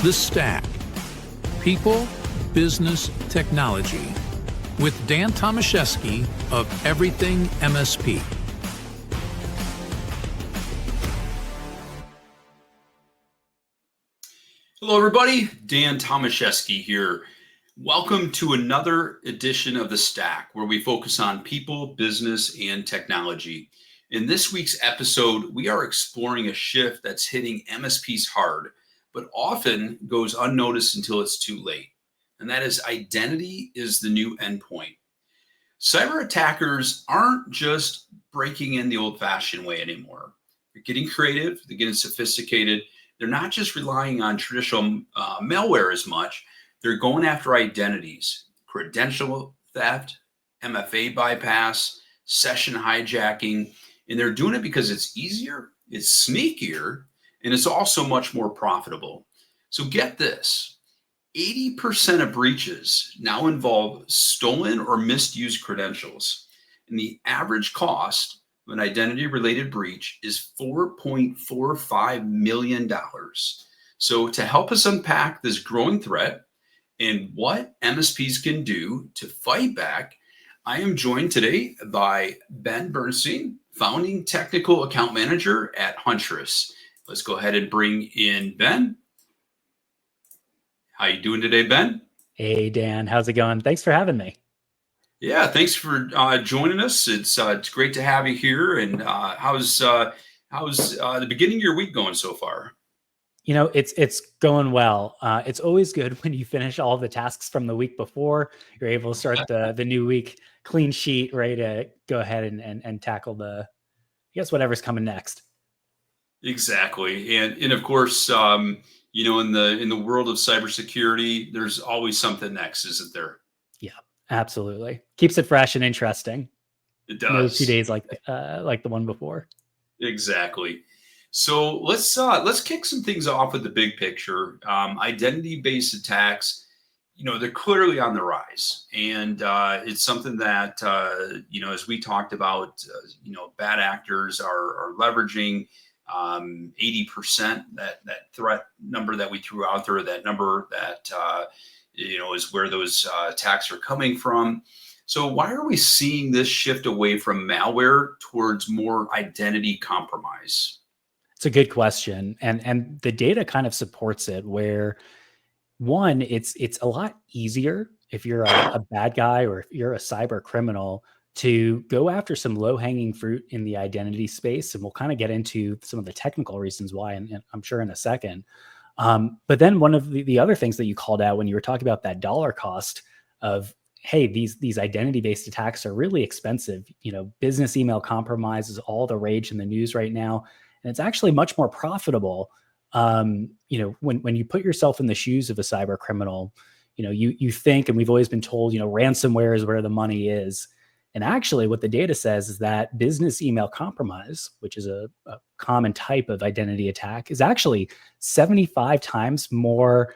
The Stack. People, Business, Technology. With Dan Tomaszewski of Everything MSP. Hello, everybody. Dan Tomaszewski here. Welcome to another edition of The Stack, where we focus on people, business, and technology. In this week's episode, we are exploring a shift that's hitting MSPs hard, but often goes unnoticed until it's too late. And that is identity is the new endpoint. Cyber attackers aren't just breaking in the old-fashioned way anymore. They're getting creative, they're getting sophisticated. They're not just relying on traditional malware as much. They're going after identities, credential theft, MFA bypass, session hijacking, and they're doing it because it's easier, it's sneakier, and it's also much more profitable. So get this, 80% of breaches now involve stolen or misused credentials, and the average cost of an identity-related breach is $4.45 million. So to help us unpack this growing threat and what MSPs can do to fight back, I am joined today by Ben Bernstein, founding technical account manager at Huntress. Let's go ahead and bring in Ben. How you doing today, Ben? Hey, Dan. How's it going? Thanks for having me. Yeah, thanks for joining us. It's great to have you here. And how's the beginning of your week going so far? You know, it's going well. It's always good when you finish all the tasks from the week before. You're able to start the new week clean sheet, ready to go ahead and tackle whatever's coming next. Exactly, and of course, in the world of cybersecurity, there's always something next, isn't there? Yeah, absolutely. Keeps it fresh and interesting. It does. No 2 days like the one before. Exactly. So let's kick some things off with the big picture. Identity-based attacks, they're clearly on the rise, and it's something that as we talked about, bad actors are leveraging 80%. That threat number that we threw out there, that number that is where those attacks are coming from. So why are we seeing this shift away from malware towards more identity compromise? It's a good question. And the data kind of supports it, where one, it's a lot easier if you're a bad guy or if you're a cyber criminal to go after some low-hanging fruit in the identity space. And we'll kind of get into some of the technical reasons why, and I'm sure in a second. But then one of the other things that you called out when you were talking about that dollar cost of, hey, these identity-based attacks are really expensive. Business email compromise is all the rage in the news right now. And it's actually much more profitable. When you put yourself in the shoes of a cyber criminal, you think, and we've always been told, ransomware is where the money is. And actually what the data says is that business email compromise, which is a common type of identity attack, is actually 75 times more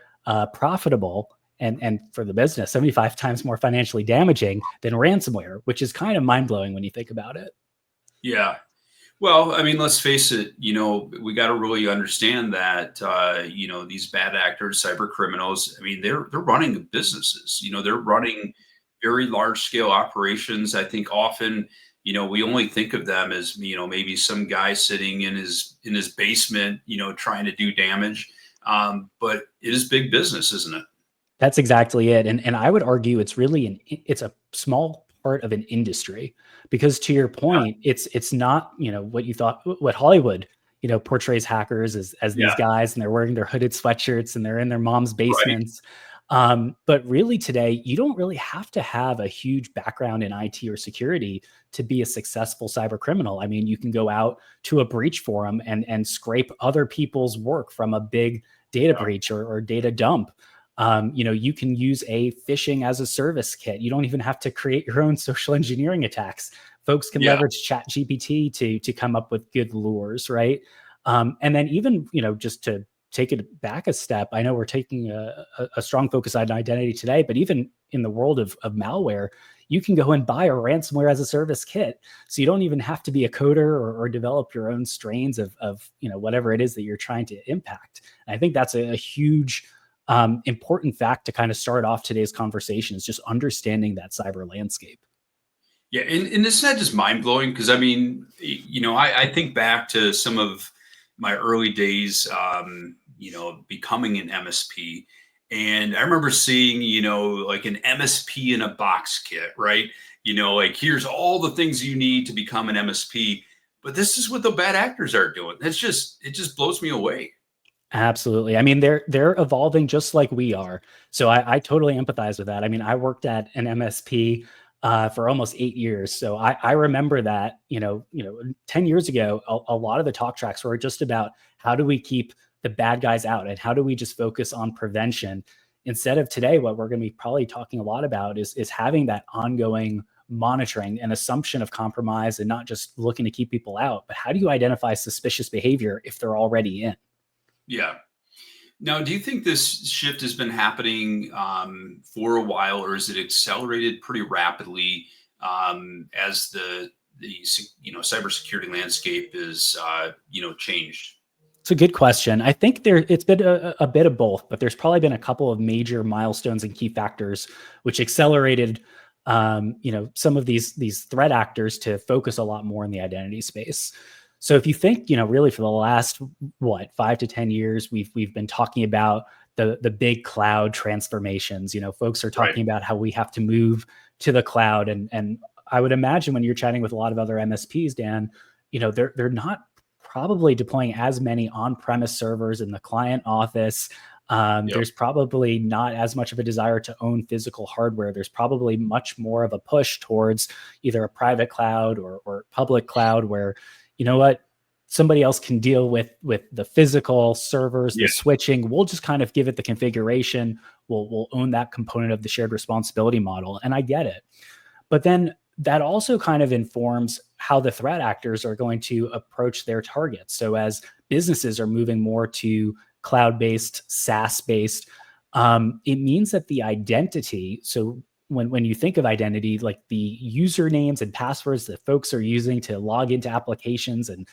profitable and for the business, 75 times more financially damaging than ransomware, which is kind of mind-blowing when you think about it. Yeah. Well, I mean, let's face it, we got to really understand that, these bad actors, cyber criminals, I mean, they're running businesses, they're running very large scale operations. I think often, we only think of them as, maybe some guy sitting in his basement, trying to do damage. But it is big business, isn't it? That's exactly it. And I would argue it's really it's a small part of an industry, because to your point, it's not, what you thought, what Hollywood, portrays hackers as these guys, and they're wearing their hooded sweatshirts and they're in their mom's basements. Right. But really today, you don't really have to have a huge background in IT or security to be a successful cyber criminal. I mean, you can go out to a breach forum and scrape other people's work from a big data breach or data dump. You can use a phishing as a service kit. You don't even have to create your own social engineering attacks. Folks can leverage ChatGPT to come up with good lures, right? And then even, just to take it back a step, I know we're taking a strong focus on identity today, but even in the world of malware, you can go and buy a ransomware as a service kit. So you don't even have to be a coder or develop your own strains of whatever it is that you're trying to impact. And I think that's a huge important fact to kind of start off today's conversation, is just understanding that cyber landscape. Yeah, and it's not just mind blowing, because I mean, I think back to some of my early days, becoming an MSP, and I remember seeing, like an MSP in a box kit, right? Like here's all the things you need to become an MSP, but this is what the bad actors are doing. It just blows me away. Absolutely. I mean, they're evolving just like we are. So I totally empathize with that. I mean, I worked at an MSP for almost 8 years. So I remember that, 10 years ago, a lot of the talk tracks were just about how do we keep the bad guys out and how do we just focus on prevention. Instead of today, what we're going to be probably talking a lot about is having that ongoing monitoring and assumption of compromise, and not just looking to keep people out, but how do you identify suspicious behavior if they're already in? Yeah. Now, do you think this shift has been happening for a while, or is it accelerated pretty rapidly as the cybersecurity landscape is changed? It's a good question. I think it's been a bit of both, but there's probably been a couple of major milestones and key factors which accelerated some of these threat actors to focus a lot more in the identity space. So if you think, really for the last 5 to 10 years, we've been talking about the big cloud transformations. Folks are talking about how we have to move to the cloud, and I would imagine when you're chatting with a lot of other MSPs, Dan, they're not probably deploying as many on-premise servers in the client office. There's probably not as much of a desire to own physical hardware. There's probably much more of a push towards either a private cloud or public cloud, where somebody else can deal with the physical servers, the switching. We'll just kind of give it the configuration. We'll own that component of the shared responsibility model. And I get it. But then that also kind of informs how the threat actors are going to approach their targets. So as businesses are moving more to cloud-based, SaaS-based, it means that the identity, so when you think of identity, like the usernames and passwords that folks are using to log into applications and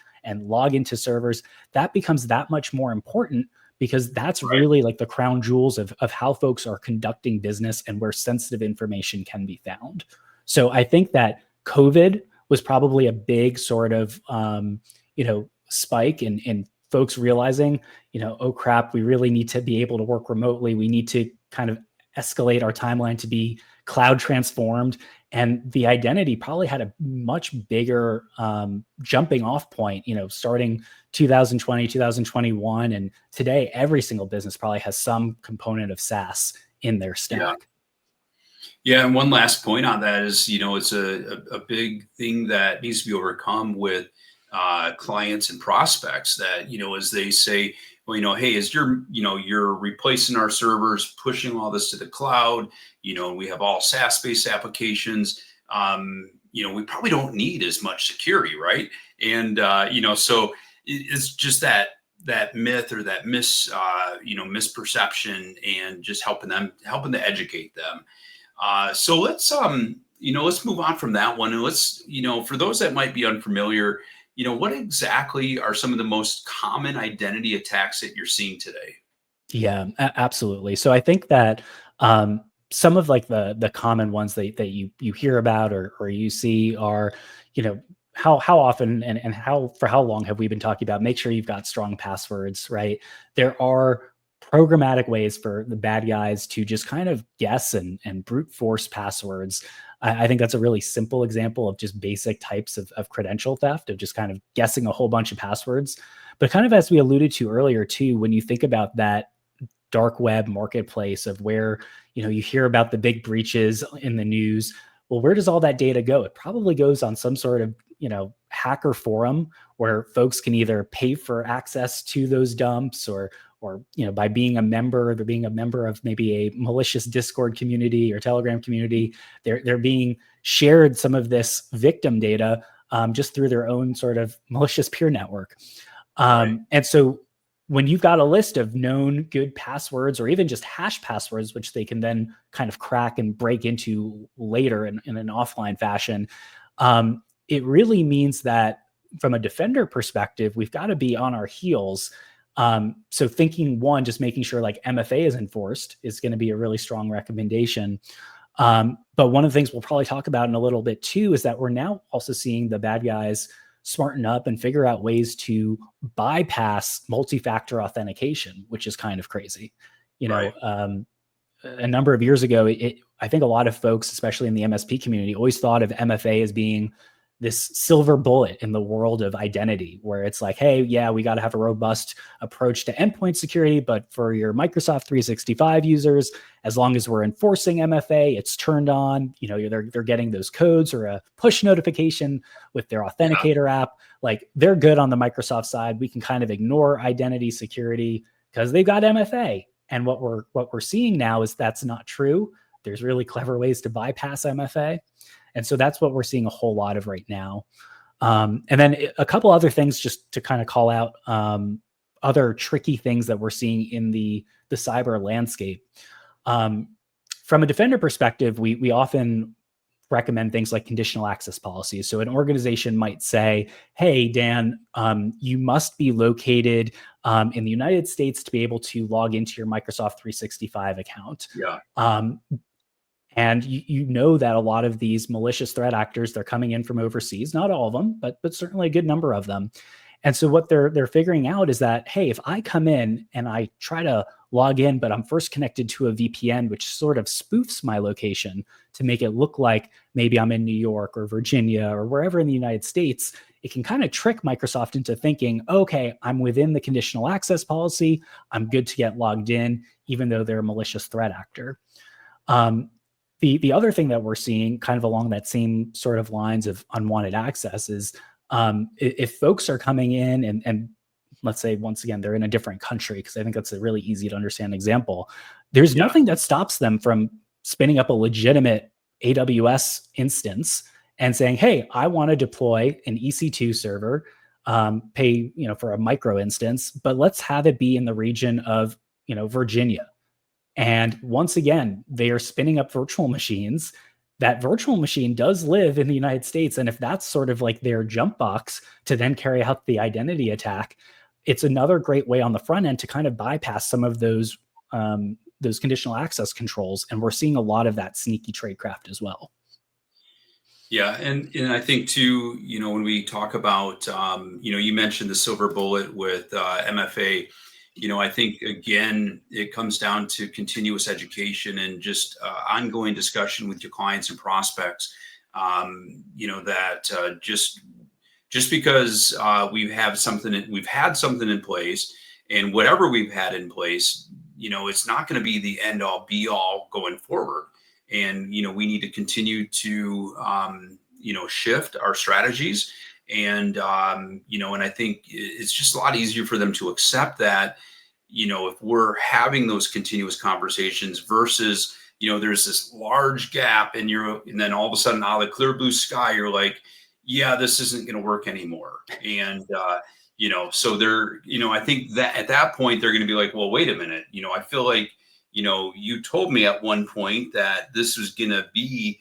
log into servers, that becomes that much more important, because that's really like the crown jewels of how folks are conducting business and where sensitive information can be found. So I think that COVID was probably a big sort of, spike in folks realizing, oh crap, we really need to be able to work remotely. We need to kind of escalate our timeline to be cloud transformed. And the identity probably had a much bigger jumping off point, starting 2020, 2021. And today, every single business probably has some component of SaaS in their stack. Yeah, and one last point on that is, it's a big thing that needs to be overcome with clients and prospects, that, as they say, well, hey, as you're replacing our servers, pushing all this to the cloud, we have all SaaS-based applications, we probably don't need as much security, right? And, so it's just that myth or that misperception, and just helping to educate them. So let's move on from that one. And let's, for those that might be unfamiliar, what exactly are some of the most common identity attacks that you're seeing today? Yeah, absolutely. So I think that some of like the common ones that you hear about or you see are, how often and for how long have we been talking about make sure you've got strong passwords, right? There are programmatic ways for the bad guys to just kind of guess and brute force passwords. I think that's a really simple example of just basic types of credential theft, of just kind of guessing a whole bunch of passwords. But kind of as we alluded to earlier too, when you think about that dark web marketplace of where, you hear about the big breaches in the news, well, where does all that data go? It probably goes on some sort of, hacker forum where folks can either pay for access to those dumps or by being a member, they're being a member of maybe a malicious Discord community or Telegram community. They're being shared some of this victim data just through their own sort of malicious peer network. And so when you've got a list of known good passwords or even just hash passwords, which they can then kind of crack and break into later in an offline fashion, it really means that from a defender perspective, we've got to be on our heels. So thinking one, just making sure like MFA is enforced is going to be a really strong recommendation. But one of the things we'll probably talk about in a little bit too is that we're now also seeing the bad guys smarten up and figure out ways to bypass multi-factor authentication, which is kind of crazy. You know, a number of years ago, I think a lot of folks, especially in the MSP community, always thought of MFA as being this silver bullet in the world of identity, where it's like, hey, yeah, we got to have a robust approach to endpoint security, but for your Microsoft 365 users, as long as we're enforcing MFA, it's turned on, you know, they're getting those codes or a push notification with their authenticator app. Like, they're good on the Microsoft side. We can kind of ignore identity security because they've got MFA. And what we're seeing now is that's not true. There's really clever ways to bypass MFA. And so that's what we're seeing a whole lot of right now. And then a couple other things just to kind of call out other tricky things that we're seeing in the cyber landscape. From a defender perspective, we often recommend things like conditional access policies. So an organization might say, hey, Dan, you must be located in the United States to be able to log into your Microsoft 365 account. And you know that a lot of these malicious threat actors, they're coming in from overseas, not all of them, but certainly a good number of them. And so what they're figuring out is that, hey, if I come in and I try to log in, but I'm first connected to a VPN, which sort of spoofs my location to make it look like maybe I'm in New York or Virginia or wherever in the United States, it can kind of trick Microsoft into thinking, okay, I'm within the conditional access policy, I'm good to get logged in, even though they're a malicious threat actor. The other thing that we're seeing kind of along that same sort of lines of unwanted access is if folks are coming in and let's say, once again, they're in a different country, because I think that's a really easy to understand example. There's nothing that stops them from spinning up a legitimate AWS instance and saying, hey, I want to deploy an EC2 server, pay, for a micro instance, but let's have it be in the region of, Virginia. And once again, they are spinning up virtual machines. That virtual machine does live in the United States. And if that's sort of like their jump box to then carry out the identity attack, it's another great way on the front end to kind of bypass some of those conditional access controls. And we're seeing a lot of that sneaky tradecraft as well. Yeah. And I think too, when we talk about, you mentioned the silver bullet with MFA. I think, again, it comes down to continuous education and just ongoing discussion with your clients and prospects. That just because we've had something in place, and whatever we've had in place, it's not going to be the end all be all going forward. And, we need to continue to, shift our strategies. And, and I think it's just a lot easier for them to accept that, if we're having those continuous conversations versus, there's this large gap and then all of a sudden out of the clear blue sky, you're like, yeah, this isn't going to work anymore. And, so they're, I think that at that point, they're going to be like, well, wait a minute, I feel like, you told me at one point that this was going to be,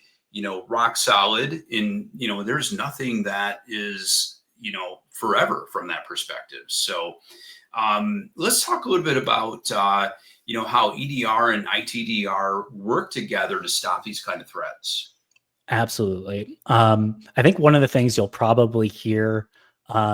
rock solid, and, there's nothing that is, forever from that perspective. So let's talk a little bit about, how EDR and ITDR work together to stop these kind of threats. Absolutely. I think one of the things you'll probably hear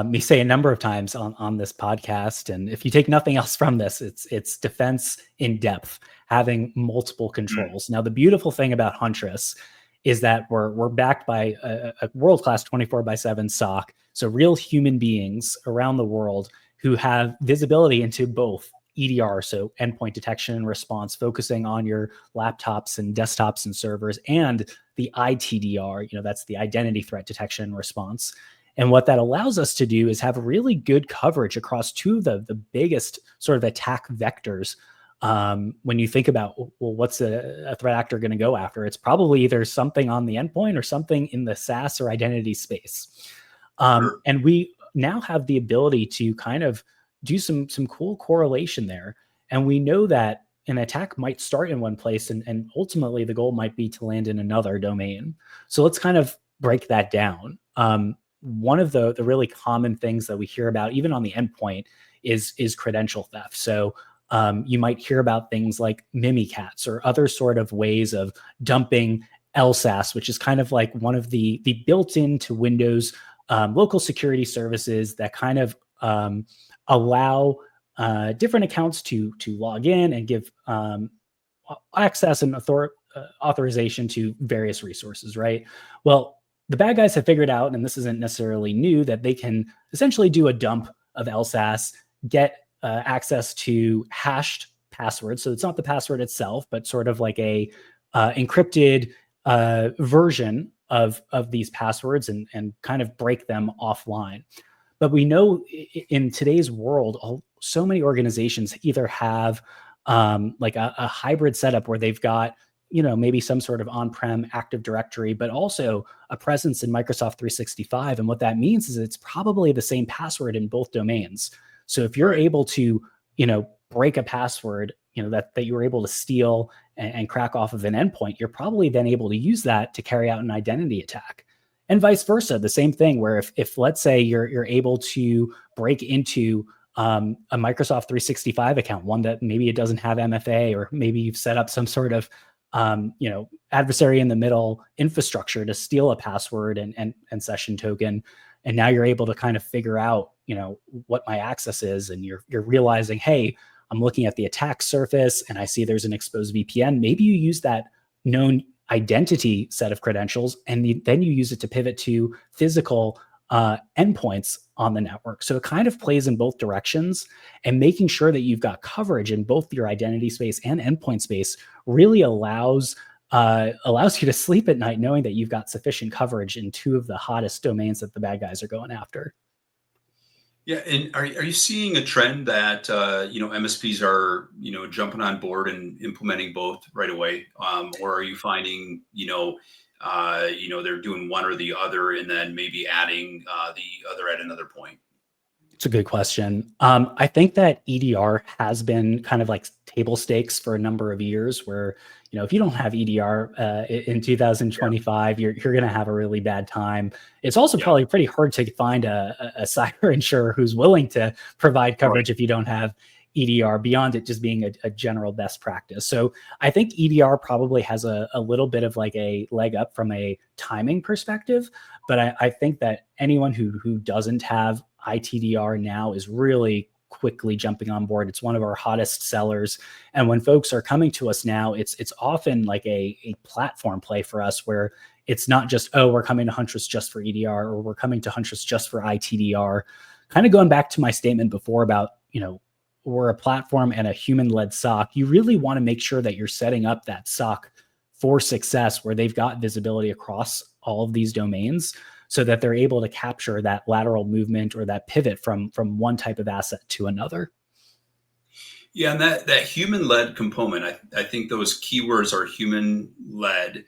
me say a number of times on this podcast, and if you take nothing else from this, it's defense in depth, having multiple controls. Now, the beautiful thing about Huntress is that we're backed by a world-class 24/7 SOC, so real human beings around the world who have visibility into both EDR, so endpoint detection and response, focusing on your laptops and desktops and servers, and the ITDR, that's the identity threat detection and response. And what that allows us to do is have really good coverage across two of the biggest sort of attack vectors. When you think about, well, what's a threat actor going to go after? It's probably either something on the endpoint or something in the SaaS or identity space. And we now have the ability to kind of do some cool correlation there. And we know that an attack might start in one place and ultimately the goal might be to land in another domain. So let's kind of break that down. One of the really common things that we hear about, even on the endpoint, is credential theft. So you might hear about things like Mimikatz or other sort of ways of dumping LSAS, which is kind of like one of the built into Windows local security services that kind of allow different accounts to log in and give access and authorization to various resources, right? Well, the bad guys have figured out, and this isn't necessarily new, that they can essentially do a dump of LSAS, get access to hashed passwords. So it's not the password itself, but sort of like a encrypted version of these passwords and kind of break them offline. But we know in today's world, so many organizations either have like a hybrid setup where they've got, maybe some sort of on-prem Active Directory, but also a presence in Microsoft 365. And what that means is it's probably the same password in both domains. So if you're able to, break a password, that you were able to steal and crack off of an endpoint, you're probably then able to use that to carry out an identity attack. And vice versa, the same thing, where if let's say you're able to break into a Microsoft 365 account, one that maybe it doesn't have MFA, or maybe you've set up some sort of adversary in the middle infrastructure to steal a password and session token, and now you're able to kind of figure out what my access is, and you're realizing, hey, I'm looking at the attack surface and I see there's an exposed VPN. Maybe you use that known identity set of credentials and then you use it to pivot to physical endpoints on the network. So it kind of plays in both directions, and making sure that you've got coverage in both your identity space and endpoint space really allows you to sleep at night knowing that you've got sufficient coverage in two of the hottest domains that the bad guys are going after. Yeah, and are you seeing a trend that MSPs are jumping on board and implementing both right away, or are you finding they're doing one or the other and then maybe adding the other at another point? It's a good question. I think that EDR has been kind of like table stakes for a number of years, where, if you don't have EDR in 2025, you're going to have a really bad time. It's also probably pretty hard to find a cyber insurer who's willing to provide coverage if you don't have EDR, beyond it just being a general best practice. So I think EDR probably has a little bit of like a leg up from a timing perspective, but I think that anyone who doesn't have ITDR now is really quickly jumping on board. It's one of our hottest sellers. And when folks are coming to us now, it's often like a platform play for us, where it's not just, oh, we're coming to Huntress just for EDR, or we're coming to Huntress just for ITDR. Kind of going back to my statement before about, we're a platform and a human-led SOC. You really want to make sure that you're setting up that SOC for success, where they've got visibility across all of these domains, so that they're able to capture that lateral movement or that pivot from one type of asset to another. Yeah, and that human-led component, I think those keywords are human-led,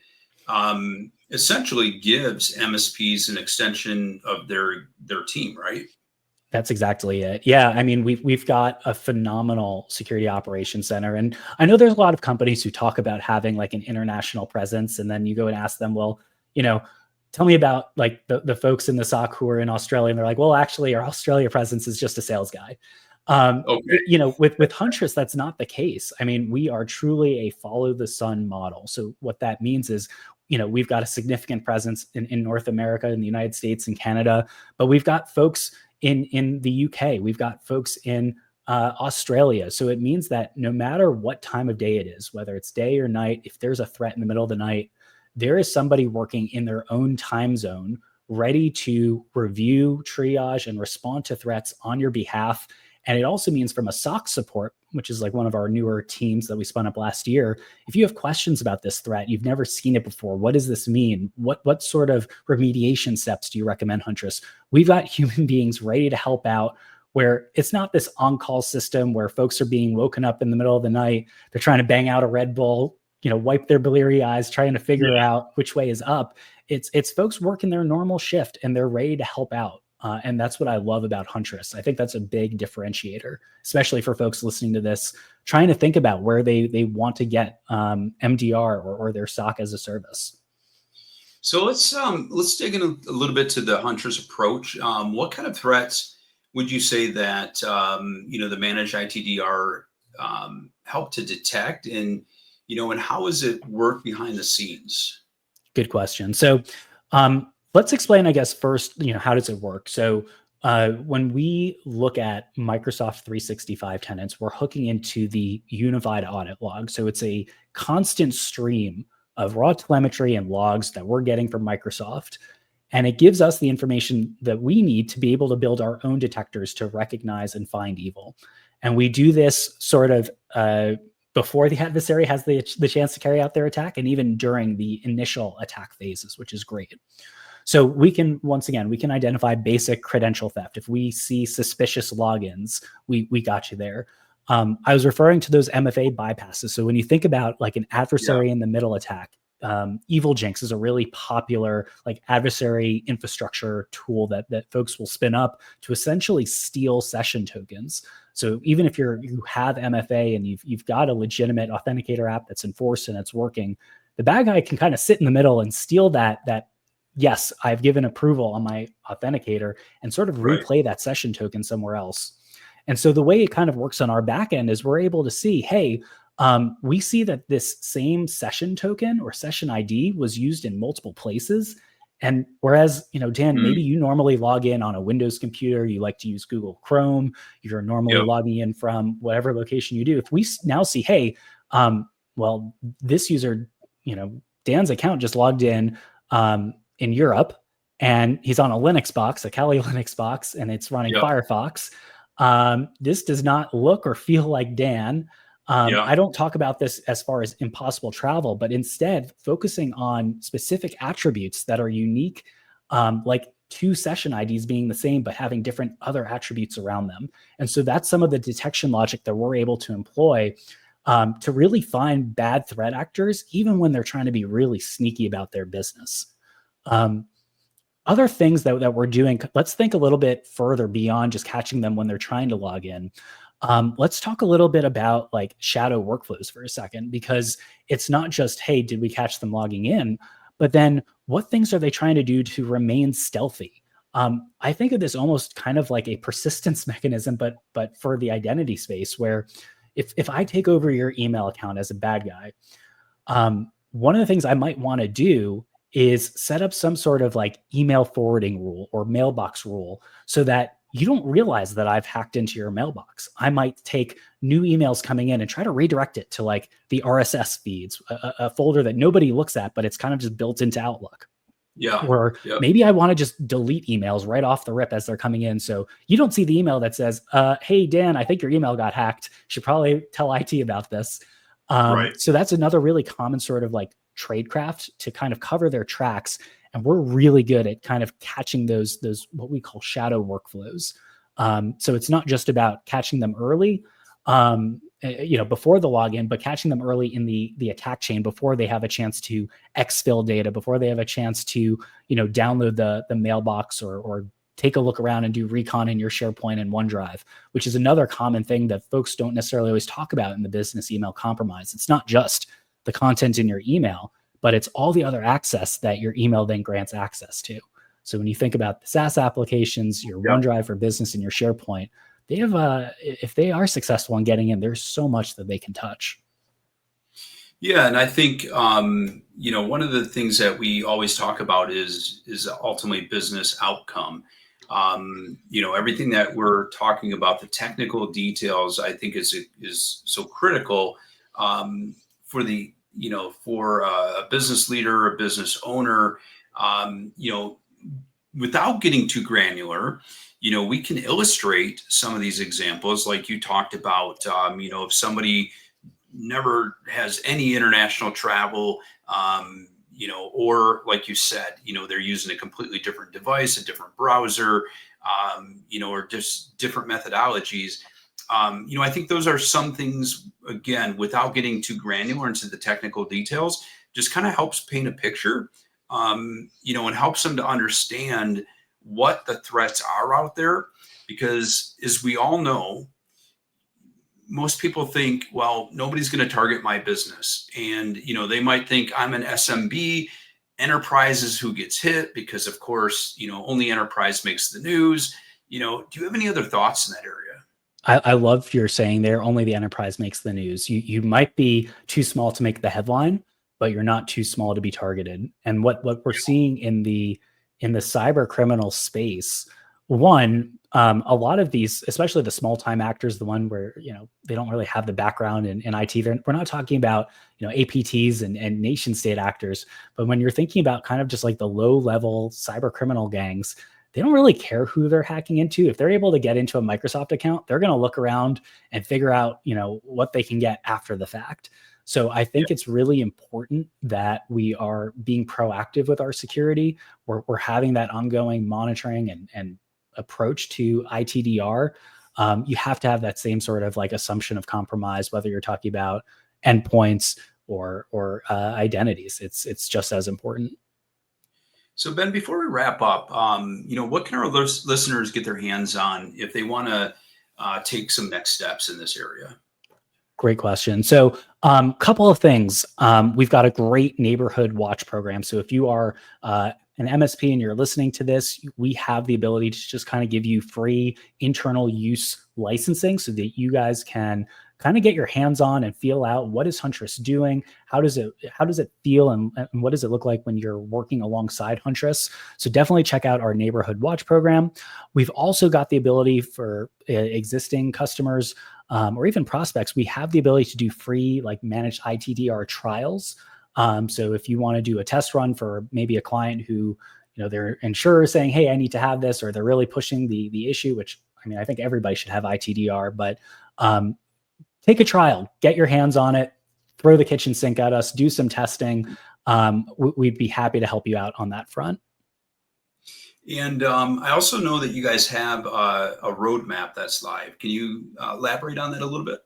essentially gives MSPs an extension of their team, right? That's exactly it. Yeah, I mean, we've got a phenomenal security operations center, and I know there's a lot of companies who talk about having like an international presence, and then you go and ask them, well, tell me about like the folks in the SOC who are in Australia, and they're like, well, actually, our Australia presence is just a sales guy. With Huntress, that's not the case. I mean, we are truly a follow the sun model. So what that means is, we've got a significant presence in North America, in the United States and Canada, but we've got folks in the UK, we've got folks in Australia. So it means that no matter what time of day it is, whether it's day or night, if there's a threat in the middle of the night, there is somebody working in their own time zone, ready to review, triage, and respond to threats on your behalf. And it also means, from a SOC support, which is like one of our newer teams that we spun up last year, if you have questions about this threat, you've never seen it before, what does this mean? What sort of remediation steps do you recommend, Huntress? We've got human beings ready to help out, where it's not this on-call system where folks are being woken up in the middle of the night. They're trying to bang out a Red Bull, wipe their bleary eyes, trying to figure out which way is up. It's folks working their normal shift, and they're ready to help out. And that's what I love about Huntress. I think that's a big differentiator, especially for folks listening to this, trying to think about where they want to get MDR or their SOC as a service. So let's dig in a little bit to the Huntress approach. What kind of threats would you say that the managed ITDR help to detect, and and how does it work behind the scenes? Good question. So let's explain, I guess, first, how does it work? So when we look at Microsoft 365 tenants, we're hooking into the unified audit log. So it's a constant stream of raw telemetry and logs that we're getting from Microsoft. And it gives us the information that we need to be able to build our own detectors to recognize and find evil. And we do this sort of before the adversary has the chance to carry out their attack, and even during the initial attack phases, which is great. So we can identify basic credential theft. If we see suspicious logins, we got you there. I was referring to those MFA bypasses. So when you think about like an adversary in the middle attack, Evil Jinx is a really popular like adversary infrastructure tool that folks will spin up to essentially steal session tokens. So even if you have MFA and you've got a legitimate authenticator app that's enforced and it's working, the bad guy can kind of sit in the middle and steal that yes, I've given approval on my authenticator, and sort of replay that session token somewhere else. And so the way it kind of works on our back end is we're able to see, hey, we see that this same session token or session ID was used in multiple places. And whereas, Dan, maybe you normally log in on a Windows computer, you like to use Google Chrome, you're normally logging in from whatever location you do. If we now see, hey, well, this user, Dan's account just logged in Europe, and he's on a Linux box, a Kali Linux box, and it's running Firefox. This does not look or feel like Dan. I don't talk about this as far as impossible travel, but instead focusing on specific attributes that are unique, like two session IDs being the same, but having different other attributes around them. And so that's some of the detection logic that we're able to employ to really find bad threat actors, even when they're trying to be really sneaky about their business. Other things that we're doing, let's think a little bit further beyond just catching them when they're trying to log in. Let's talk a little bit about like shadow workflows for a second, because it's not just, hey, did we catch them logging in? But then what things are they trying to do to remain stealthy? I think of this almost kind of like a persistence mechanism, but for the identity space, where if I take over your email account as a bad guy, one of the things I might want to do is set up some sort of like email forwarding rule or mailbox rule so that you don't realize that I've hacked into your mailbox. I might take new emails coming in and try to redirect it to like the RSS feeds, a folder that nobody looks at, but it's kind of just built into Outlook. Or maybe I want to just delete emails right off the rip as they're coming in. So you don't see the email that says, hey, Dan, I think your email got hacked. Should probably tell IT about this. So that's another really common sort of like tradecraft to kind of cover their tracks. And we're really good at kind of catching those what we call shadow workflows. So it's not just about catching them early, before the login, but catching them early in the attack chain before they have a chance to exfil data, before they have a chance to, download the mailbox or take a look around and do recon in your SharePoint and OneDrive, which is another common thing that folks don't necessarily always talk about in the business email compromise. It's not just the content in your email, but it's all the other access that your email then grants access to. So when you think about the SaaS applications, your OneDrive for Business and your SharePoint, they have if they are successful in getting in, there's so much that they can touch. Yeah, and I think one of the things that we always talk about is ultimately business outcome. Everything that we're talking about, the technical details, I think is so critical for the for a business leader, a business owner. Without getting too granular, we can illustrate some of these examples like you talked about. If somebody never has any international travel, or like you said, they're using a completely different device, a different browser, or just different methodologies. I think those are some things, again, without getting too granular into the technical details, just kind of helps paint a picture, and helps them to understand what the threats are out there, because as we all know, most people think, well, nobody's going to target my business. And, they might think I'm an SMB. Enterprise is who gets hit because, of course, only enterprise makes the news. Do you have any other thoughts in that area? I love you're saying there, only the enterprise makes the news. You might be too small to make the headline, but you're not too small to be targeted. And what we're seeing in the cyber criminal space, one, a lot of these, especially the small time actors, the one where they don't really have the background in IT. We're not talking about APTs and nation state actors, but when you're thinking about kind of just like the low level cyber criminal gangs, they don't really care who they're hacking into. If they're able to get into a Microsoft account, they're going to look around and figure out what they can get after the fact. So I think it's really important that we are being proactive with our security. We're having that ongoing monitoring and approach to ITDR. You have to have that same sort of like assumption of compromise, whether you're talking about endpoints or identities. It's just as important. So Ben, before we wrap up, what can our listeners get their hands on if they want to take some next steps in this area? Great question. So couple of things. We've got a great neighborhood watch program. So if you are an MSP and you're listening to this, we have the ability to just kind of give you free internal use licensing so that you guys can kind of get your hands on and feel out what is Huntress doing, how does it feel, and what does it look like when you're working alongside Huntress. So definitely check out our neighborhood watch program. We've also got the ability for existing customers or even prospects. We have the ability to do free like managed ITDR trials. So if you want to do a test run for maybe a client who, their insurer is saying, hey, I need to have this, or they're really pushing the issue, which I think everybody should have ITDR, but take a trial, get your hands on it, throw the kitchen sink at us, do some testing. We'd be happy to help you out on that front. And I also know that you guys have a roadmap that's live. Can you elaborate on that a little bit?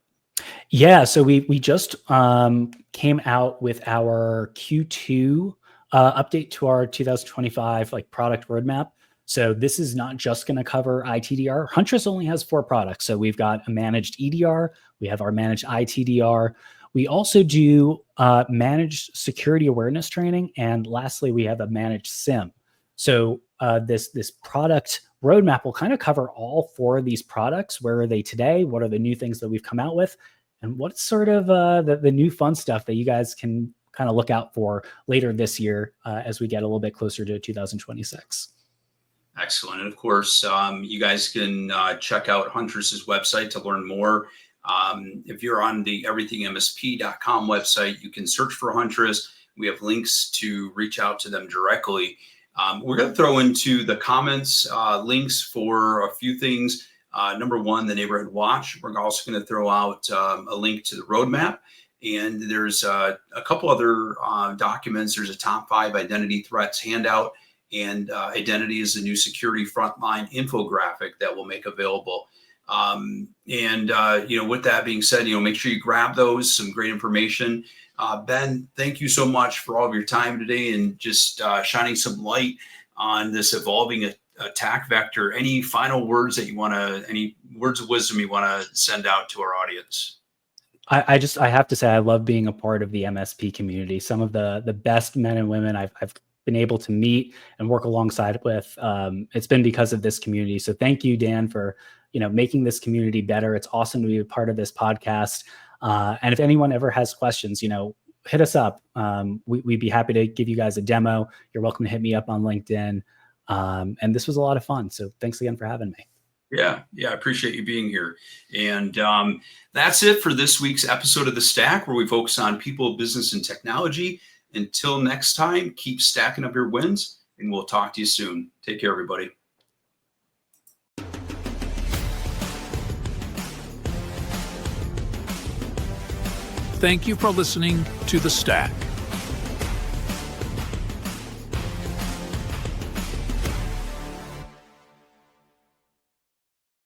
Yeah, so we just came out with our Q2 update to our 2025 product roadmap. So this is not just going to cover ITDR. Huntress only has 4 products. So we've got a managed EDR, we have our managed ITDR. We also do managed security awareness training. And lastly, we have a managed SIM. So this product roadmap will kind of cover all 4 of these products. Where are they today? What are the new things that we've come out with? And what's sort of the new fun stuff that you guys can kind of look out for later this year as we get a little bit closer to 2026. Excellent. And of course, you guys can check out Huntress's website to learn more. If you're on the everythingmsp.com website, you can search for Huntress. We have links to reach out to them directly. We're going to throw into the comments links for a few things. Number one, the neighborhood watch. We're also going to throw out a link to the roadmap. And there's a couple other documents. There's a top 5 identity threats handout, and identity is the new security frontline infographic that we'll make available. With that being said, make sure you grab those, some great information. Ben, thank you so much for all of your time today and just shining some light on this evolving attack vector. Any final words that any words of wisdom you want to send out to our audience? I have to say, I love being a part of the MSP community. Some of the best men and women I've been able to meet and work alongside with. It's been because of this community. So thank you, Dan, for making this community better. It's awesome to be a part of this podcast. And if anyone ever has questions, hit us up. We'd be happy to give you guys a demo. You're welcome to hit me up on LinkedIn. And this was a lot of fun. So thanks again for having me. Yeah, I appreciate you being here. And that's it for this week's episode of The Stack, where we focus on people, business, and technology. Until next time, keep stacking up your wins, and we'll talk to you soon. Take care, everybody. Thank you for listening to The Stack.